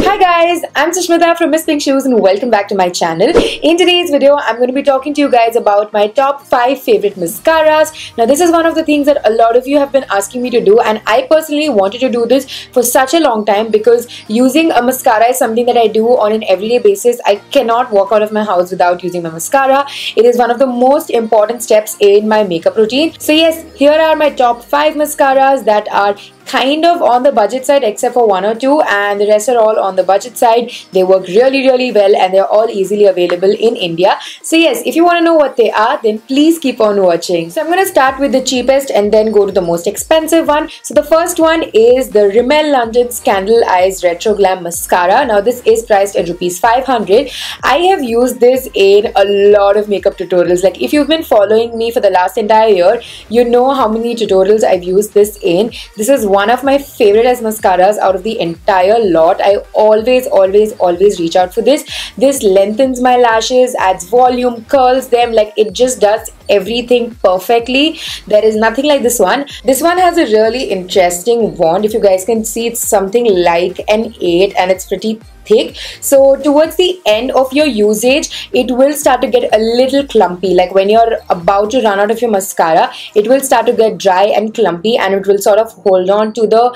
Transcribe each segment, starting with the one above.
Hi guys, I'm Sushmita from Miss Pink Shoes and welcome back to my channel. In today's video, I'm going to be talking to you guys about my top 5 favorite mascaras. Now this is one of the things that a lot of you have been asking me to do, and I personally wanted to do this for such a long time because using a mascara is something that I do on an everyday basis. I cannot walk out of my house without using my mascara. It is one of the most important steps in my makeup routine. So yes, here are my top 5 mascaras that are kind of on the budget side except for one or two, and the rest are all on the budget side. They work really well and they're all easily available in India. So yes, if you want to know what they are, then please keep on watching. So I'm going to start with the cheapest and then go to the most expensive one. So the first one is the Rimmel London's Candle Eyes Retro Glam Mascara. Now this is priced at ₹500. I have used this in a lot of makeup tutorials. Like if you've been following me for the last entire year, you know how many tutorials I've used this in. This is one of my favorite as mascaras out of the entire lot. I always reach out for this. This lengthens my lashes, adds volume, curls them, like it just does everything perfectly. There is nothing like this one. This one has a really interesting wand. If you guys can see, it's something like an 8 and it's pretty thick. So towards the end of your usage, it will start to get a little clumpy. Like when you're about to run out of your mascara, it will start to get dry and clumpy and it will sort of hold on to the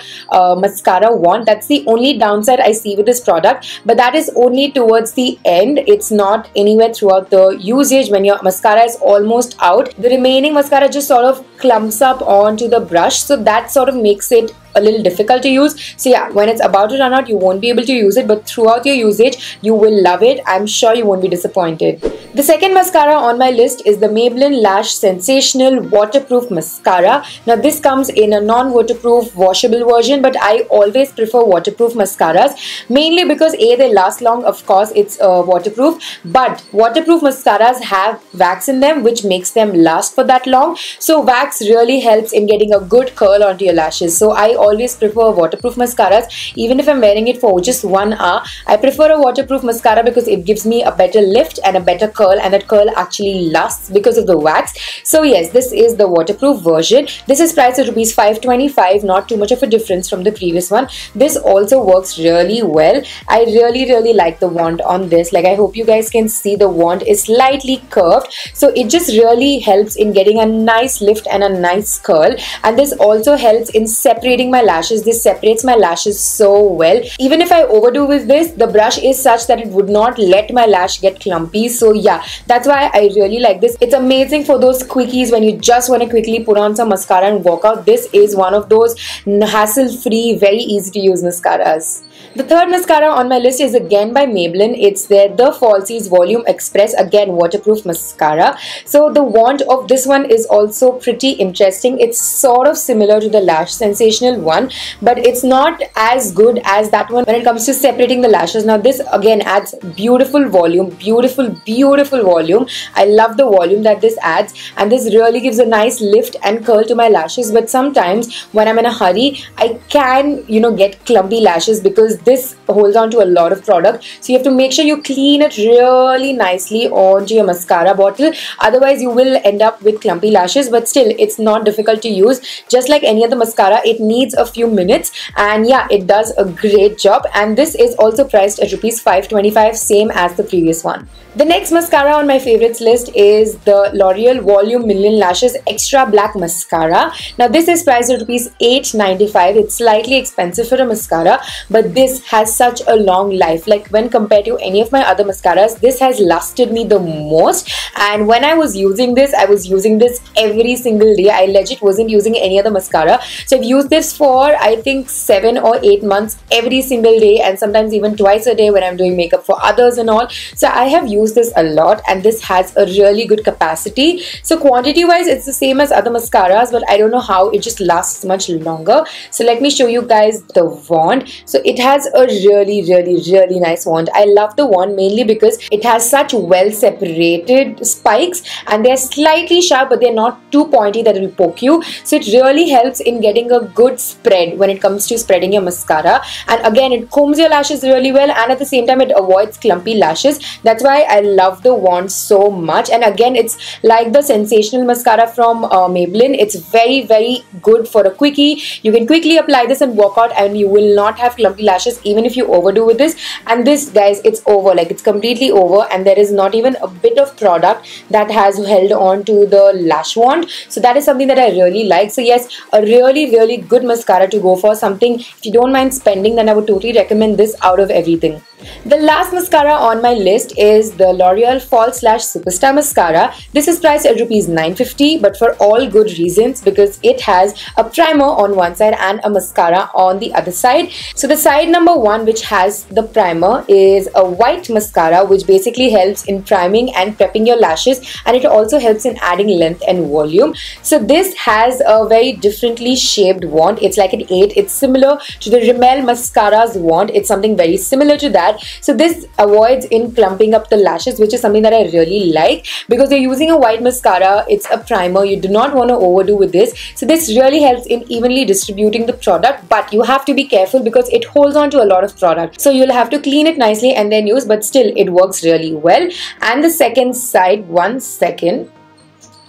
mascara wand. That's the only downside I see with this product, but that is only towards the end. It's not anywhere throughout the usage. When your mascara is almost out, the remaining mascara just sort of clumps up onto the brush, so that sort of makes it a little difficult to use. So yeah, when it's about to run out, you won't be able to use it, but throughout your usage, you will love it. I'm sure you won't be disappointed. The second mascara on my list is the Maybelline Lash Sensational Waterproof Mascara. Now this comes in a non-waterproof washable version, but I always prefer waterproof mascaras, mainly because A, they last long, of course it's waterproof, but waterproof mascaras have wax in them which makes them last for that long. So wax really helps in getting a good curl onto your lashes. So I always prefer waterproof mascaras. Even if I'm wearing it for just 1 hour, I prefer a waterproof mascara because it gives me a better lift and a better curl, and that curl actually lasts because of the wax. So yes, this is the waterproof version. This is priced at ₹525, not too much of a difference from the previous one. This also works really well. I really like the wand on this. Like I hope you guys can see the wand is slightly curved, so it just really helps in getting a nice lift and a nice curl. And this also helps in separating my lashes. This separates my lashes so well. Even if I overdo with this, the brush is such that it would not let my lash get clumpy. So yeah, that's why I really like this. It's amazing for those quickies when you just want to quickly put on some mascara and walk out. This is one of those hassle-free, very easy to use mascaras. The third mascara on my list is again by Maybelline. It's their The Falsies Volume Express, again waterproof mascara. So the wand of this one is also pretty interesting. It's sort of similar to the Lash Sensational one, but it's not as good as that one when it comes to separating the lashes. Now this again adds beautiful volume, beautiful volume. I love the volume that this adds, and this really gives a nice lift and curl to my lashes. But sometimes when I'm in a hurry, I can, get clumpy lashes because this holds on to a lot of product. So you have to make sure you clean it really nicely onto your mascara bottle. Otherwise you will end up with clumpy lashes, but still it's not difficult to use. Just like any other mascara, it needs a few minutes, and yeah, it does a great job. And this is also priced at ₹525, same as the previous one. The next mascara on my favorites list is the L'Oreal Volume Million Lashes Extra Black Mascara. Now this is priced at ₹895. It's slightly expensive for a mascara, but this has such a long life. Like when compared to any of my other mascaras, this has lasted me the most. And when I was using this, I was using this every single day. I legit wasn't using any other mascara. So I've used this for I think 7 or 8 months every single day, and sometimes even twice a day when I'm doing makeup for others and all. So I have used this a lot, and this has a really good capacity. So quantity wise, it's the same as other mascaras, but I don't know how it just lasts much longer. So let me show you guys the wand. So it has a really nice wand. I love the wand mainly because it has such well separated spikes, and they're slightly sharp, but they're not too pointy that it will poke you. So it really helps in getting a good spread when it comes to spreading your mascara. And again, it combs your lashes really well, and at the same time it avoids clumpy lashes. That's why I love the wand so much. And again, it's like the Sensational mascara from Maybelline. It's very, very good for a quickie. You can quickly apply this and walk out and you will not have clumpy lashes even if you overdo with this. And this, guys, it's over, like it's completely over, and there is not even a bit of product that has held on to the lash wand. So that is something that I really like. So yes, a really, really good mascara to go for. Something, if you don't mind spending, then I would totally recommend this out of everything. The last mascara on my list is the L'Oreal Fall Slash Superstar Mascara. This is priced at ₹950, but for all good reasons, because it has a primer on one side and a mascara on the other side. So the side number one, which has the primer, is a white mascara, which basically helps in priming and prepping your lashes, and it also helps in adding length and volume. So this has a very differently shaped wand. It's like an 8. It's similar to the Rimmel Mascara's wand. It's something very similar to that. So this avoids in clumping up the lashes, which is something that I really like, because you're using a white mascara, it's a primer, you do not want to overdo with this. So this really helps in evenly distributing the product, but you have to be careful because it holds on to a lot of product. So you'll have to clean it nicely and then use, but still it works really well. And the second side, one second,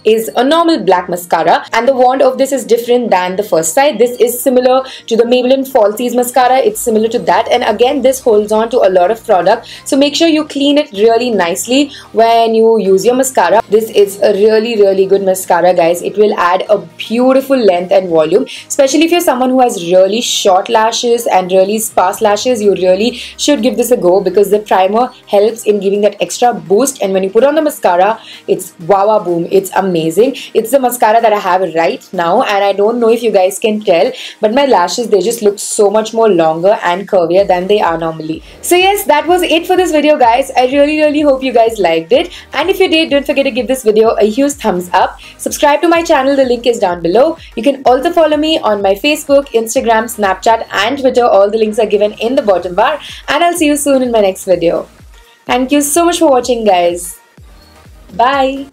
is a normal black mascara, and the wand of this is different than the first side. This is similar to the Maybelline Falsies mascara. It's similar to that, and again this holds on to a lot of product, so make sure you clean it really nicely when you use your mascara. This is a really, really good mascara, guys. It will add a beautiful length and volume, especially if you're someone who has really short lashes and really sparse lashes. You really should give this a go, because the primer helps in giving that extra boost, and when you put on the mascara, it's wow boom, it's amazing. It's the mascara that I have right now, and I don't know if you guys can tell, but my lashes, they just look so much more longer and curvier than they are normally. So yes, that was it for this video, guys. I really hope you guys liked it, and if you did, don't forget to give this video a huge thumbs up. Subscribe to my channel, the link is down below. You can also follow me on my Facebook, Instagram, Snapchat and Twitter. All the links are given in the bottom bar, and I'll see you soon in my next video. Thank you so much for watching, guys. Bye.